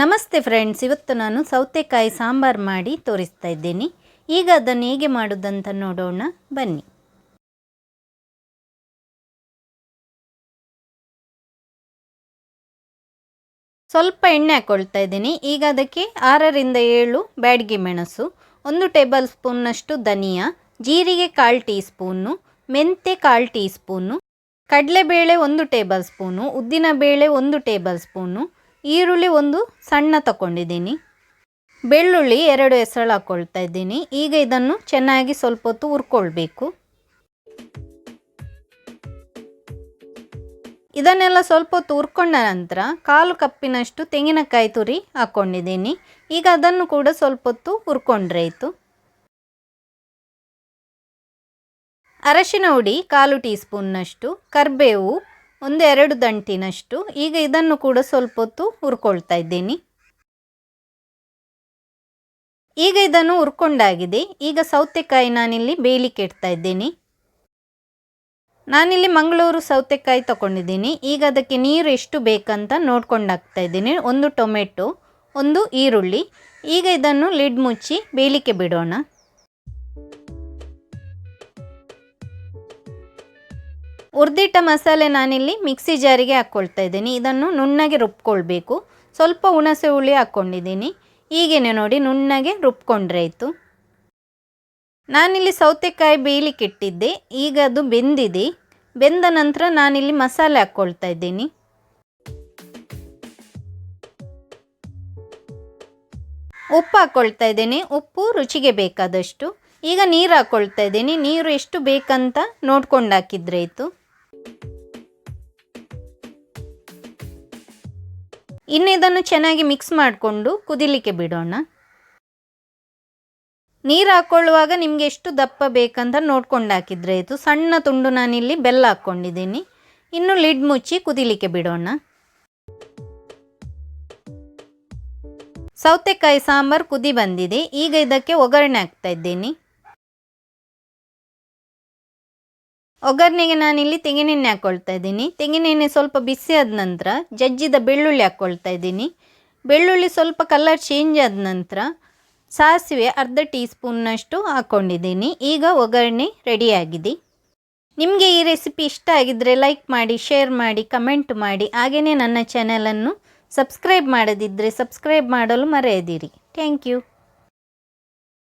ನಮಸ್ತೆ ಫ್ರೆಂಡ್ಸ್, ಇವತ್ತು ನಾನು ಸೌತೆಕಾಯಿ ಸಾಂಬಾರು ಮಾಡಿ ತೋರಿಸ್ತಾ ಇದ್ದೀನಿ. ಈಗ ಅದನ್ನು ಹೇಗೆ ಮಾಡೋದಂತ ನೋಡೋಣ ಬನ್ನಿ. ಸ್ವಲ್ಪ ಎಣ್ಣೆ ಹಾಕ್ಕೊಳ್ತಾ ಇದ್ದೀನಿ. ಈಗ ಅದಕ್ಕೆ 6ರಿಂದ 7 ಬ್ಯಾಡಗಿ ಮೆಣಸು, 1 ಟೇಬಲ್ ಸ್ಪೂನ್ನಷ್ಟು ಧನಿಯಾ, ಜೀರಿಗೆ 1/4 ಟೀ ಸ್ಪೂನು, ಮೆಂತೆ 1/4 ಟೀ ಸ್ಪೂನು, ಕಡಲೆಬೇಳೆ 1 ಟೇಬಲ್ ಸ್ಪೂನು, ಉದ್ದಿನಬೇಳೆ 1 ಟೇಬಲ್ ಸ್ಪೂನು, ಈರುಳ್ಳಿ 1 ಸಣ್ಣ ತಗೊಂಡಿದ್ದೀನಿ, ಬೆಳ್ಳುಳ್ಳಿ 2 ಎಸಳು ಹಾಕ್ಕೊಳ್ತಾ ಇದ್ದೀನಿ. ಈಗ ಇದನ್ನು ಚೆನ್ನಾಗಿ ಸ್ವಲ್ಪ ಹೊತ್ತು ಹುರ್ಕೊಳ್ಬೇಕು. ಇದನ್ನೆಲ್ಲ ಸ್ವಲ್ಪ ಹೊತ್ತು ಹುರ್ಕೊಂಡ ನಂತರ 1/4 ಕಪ್ಪಿನಷ್ಟು ತೆಂಗಿನಕಾಯಿ ತುರಿ ಹಾಕ್ಕೊಂಡಿದ್ದೀನಿ. ಈಗ ಅದನ್ನು ಕೂಡ ಸ್ವಲ್ಪ ಹೊತ್ತು ಹುರ್ಕೊಂಡ್ರೆ ಆಯಿತು. ಅರಶಿನ ಹುಡಿ 1/4 ಟೀ ಸ್ಪೂನ್ನಷ್ಟು, ಕರಿಬೇವು 1-2 ದಂಟಿನಷ್ಟು. ಈಗ ಇದನ್ನು ಕೂಡ ಸ್ವಲ್ಪ ಹೊತ್ತು ಹುರ್ಕೊಳ್ತಾ ಇದ್ದೀನಿ. ಈಗ ಇದನ್ನು ಹುರ್ಕೊಂಡಾಗಿದೆ. ಈಗ ಸೌತೆಕಾಯಿ ನಾನಿಲ್ಲಿ ಬೇಯಲಿಕ್ಕೆ ಇಡ್ತಾ ಇದ್ದೀನಿ. ನಾನಿಲ್ಲಿ ಮಂಗಳೂರು ಸೌತೆಕಾಯಿ ತಗೊಂಡಿದ್ದೀನಿ. ಈಗ ಅದಕ್ಕೆ ನೀರು ಎಷ್ಟು ಬೇಕಂತ ನೋಡ್ಕೊಂಡು ಹಾಕ್ತಾ ಇದ್ದೀನಿ. 1 ಟೊಮೆಟೊ, 1 ಈರುಳ್ಳಿ. ಈಗ ಇದನ್ನು ಲಿಡ್ ಮುಚ್ಚಿ ಬೇಯಲಿಕ್ಕೆ ಬಿಡೋಣ. ಹುರಿದಿಟ್ಟ ಮಸಾಲೆ ನಾನಿಲ್ಲಿ ಮಿಕ್ಸಿ ಜಾರಿಗೆ ಹಾಕ್ಕೊಳ್ತಾ ಇದ್ದೀನಿ. ಇದನ್ನು ನುಣ್ಣಗೆ ರುಬ್ಕೊಳ್ಬೇಕು. ಸ್ವಲ್ಪ ಹುಣಸೆ ಹುಳಿ ಹಾಕ್ಕೊಂಡಿದ್ದೀನಿ. ಹೀಗೇನೆ ನೋಡಿ ನುಣ್ಣಗೆ ರುಬ್ಕೊಂಡ್ರೆ ಆಯಿತು. ನಾನಿಲ್ಲಿ ಸೌತೆಕಾಯಿ ಬೇಯಲಿಕ್ಕೆ ಇಟ್ಟಿದ್ದೆ. ಈಗ ಅದು ಬೆಂದಿದೆ. ಬೆಂದ ನಂತರ ನಾನಿಲ್ಲಿ ಮಸಾಲೆ ಹಾಕ್ಕೊಳ್ತಾ ಇದ್ದೀನಿ. ಉಪ್ಪು ಹಾಕ್ಕೊಳ್ತಾ ಇದ್ದೀನಿ. ಉಪ್ಪು ರುಚಿಗೆ ಬೇಕಾದಷ್ಟು. ಈಗ ನೀರು ಹಾಕ್ಕೊಳ್ತಾ ಇದ್ದೀನಿ. ನೀರು ಎಷ್ಟು ಬೇಕಂತ ನೋಡ್ಕೊಂಡು ಹಾಕಿದ್ರೆ ಆಯಿತು. ಇನ್ನು ಇದನ್ನು ಚೆನ್ನಾಗಿ ಮಿಕ್ಸ್ ಮಾಡಿಕೊಂಡು ಕುದಿಲಿಕ್ಕೆ ಬಿಡೋಣ. ನೀರು ಹಾಕ್ಕೊಳ್ಳುವಾಗ ನಿಮಗೆ ಎಷ್ಟು ದಪ್ಪ ಬೇಕಂತ ನೋಡ್ಕೊಂಡು ಹಾಕಿದ್ರೆ ಆಯಿತು. ಸಣ್ಣ ತುಂಡು ನಾನಿಲ್ಲಿ ಬೆಲ್ಲ ಹಾಕ್ಕೊಂಡಿದ್ದೀನಿ. ಇನ್ನು ಲಿಡ್ ಮುಚ್ಚಿ ಕುದಿಲಿಕ್ಕೆ ಬಿಡೋಣ. ಸೌತೆಕಾಯಿ ಸಾಂಬಾರು ಕುದಿ ಬಂದಿದೆ. ಈಗ ಇದಕ್ಕೆ ಒಗ್ಗರಣೆ ಹಾಕ್ತಾ ಇದ್ದೀನಿ. ಒಗ್ಗರಣೆಗೆ ನಾನಿಲ್ಲಿ ತೆಂಗಿನೆಣ್ಣೆ ಹಾಕ್ಕೊಳ್ತಾ ಇದ್ದೀನಿ. ತೆಂಗಿನೆಣ್ಣೆ ಸ್ವಲ್ಪ ಬಿಸಿ ಆದ ನಂತರ ಜಜ್ಜಿದ ಬೆಳ್ಳುಳ್ಳಿ ಹಾಕ್ಕೊಳ್ತಾ ಇದ್ದೀನಿ. ಬೆಳ್ಳುಳ್ಳಿ ಸ್ವಲ್ಪ ಕಲರ್ ಚೇಂಜ್ ಆದ ನಂತರ ಸಾಸಿವೆ 1/2 ಟೀ ಸ್ಪೂನ್ನಷ್ಟು ಹಾಕ್ಕೊಂಡಿದ್ದೀನಿ. ಈಗ ಒಗ್ಗರಣೆ ರೆಡಿಯಾಗಿದೆ. ನಿಮಗೆ ಈ ರೆಸಿಪಿ ಇಷ್ಟ ಆಗಿದ್ದರೆ ಲೈಕ್ ಮಾಡಿ, ಶೇರ್ ಮಾಡಿ, ಕಮೆಂಟ್ ಮಾಡಿ. ಹಾಗೆಯೇ ನನ್ನ ಚಾನಲನ್ನು ಸಬ್ಸ್ಕ್ರೈಬ್ ಮಾಡದಿದ್ದರೆ ಸಬ್ಸ್ಕ್ರೈಬ್ ಮಾಡಲು ಮರೆಯದಿರಿ. Thank you.